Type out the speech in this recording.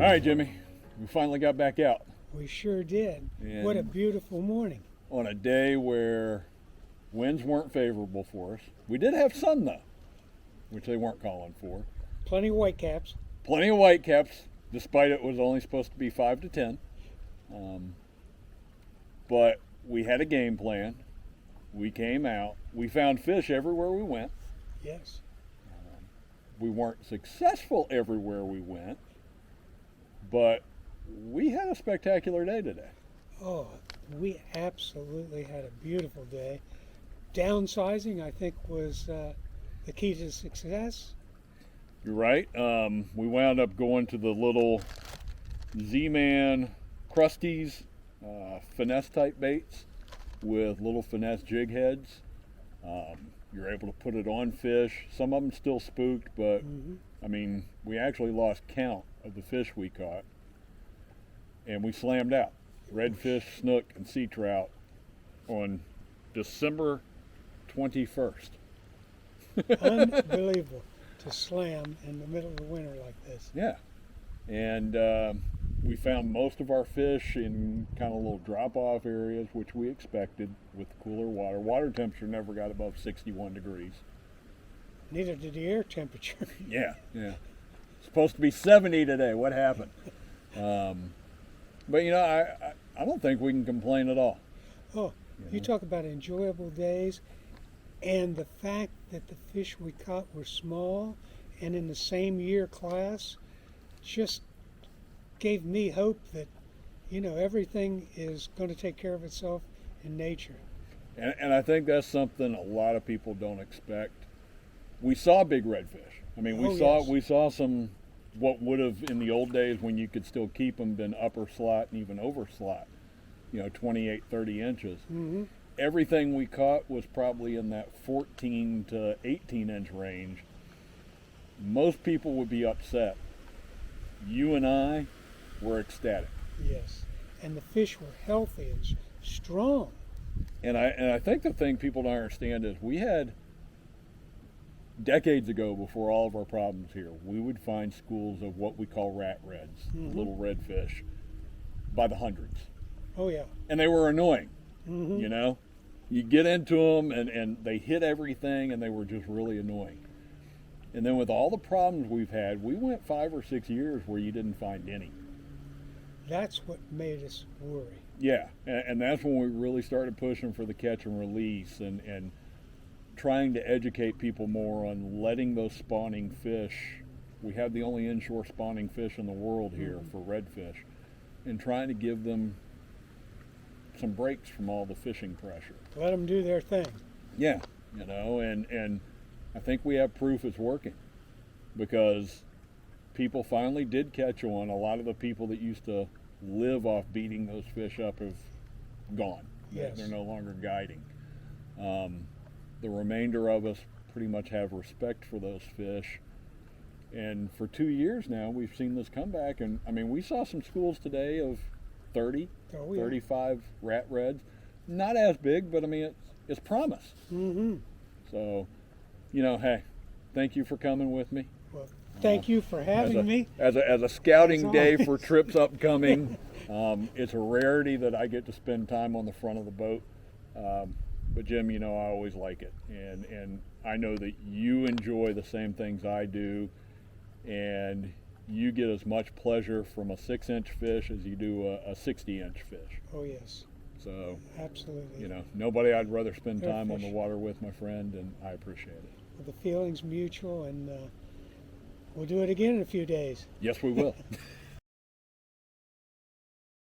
right, Jimmy, we finally got back out. We sure did. And What a beautiful morning. on a day where winds weren't favorable for us. We did have sun though, which they weren't calling for. Plenty of whitecaps. Plenty of whitecaps, despite it was only supposed to be 5 to 10. But we had a game plan. We came out. We found fish everywhere we went. Yes. We weren't successful everywhere we went, but we had a spectacular day today. Oh, we absolutely had a beautiful day. Downsizing, I think, was the key to success. You're right. We wound up going to the little Z-Man Krusties finesse type baits with little finesse jig heads. You're able to put it on fish. Some of them still spooked, but I mean, we actually lost count of the fish we caught, and we slammed out redfish, snook, and sea trout on December 21st. Unbelievable to slam in the middle of the winter like this. Yeah, and we found most of our fish in kind of little drop-off areas, which we expected with the cooler water. Water temperature never got above 61 degrees. Neither did the air temperature. Yeah. Supposed to be 70 today. What happened? But I don't think we can complain at all. Oh, you talk about enjoyable days, and the fact that the fish we caught were small and in the same year class just gave me hope that, everything is going to take care of itself in nature. And I think that's something a lot of people don't expect. We saw big redfish. I mean, we saw some, what would have in the old days when you could still keep them, been upper slot and even over slot, 28, 30 inches. Mm-hmm. Everything we caught was probably in that 14 to 18 inch range. Most people would be upset. You and I were ecstatic. Yes, and the fish were healthy and strong. And I think the thing people don't understand is we had, decades ago, before all of our problems here, we would find schools of what we call rat reds, little redfish, by the hundreds. Oh yeah. And they were annoying. Mm-hmm. You get into them and they hit everything, and they were just really annoying. And then with all the problems we've had, we went 5 or 6 years where you didn't find any. That's what made us worry. Yeah, and that's when we really started pushing for the catch and release and trying to educate people more on letting those spawning fish. We have the only inshore spawning fish in the world here for redfish, and trying to give them some breaks from all the fishing pressure. Let them do their thing. Yeah, and I think we have proof it's working, because people finally did catch on. A lot of the people that used to live off beating those fish up have gone. Yes. They're no longer guiding. The remainder of us pretty much have respect for those fish. And for 2 years now, we've seen this comeback. And I mean, we saw some schools today of 30, 35 rat reds. Not as big, but I mean, it's promise. Mm-hmm. So, hey, thank you for coming with me. Well, thank you for having me. As a scouting day for trips upcoming. It's a rarity that I get to spend time on the front of the boat. But Jim, I always like it. And I know that you enjoy the same things I do. And you get as much pleasure from a 6-inch fish as you do a 60-inch fish. Oh, yes. So, absolutely. Nobody I'd rather spend time on the water with, my friend, and I appreciate it. Well, the feeling's mutual, and we'll do it again in a few days. Yes, we will.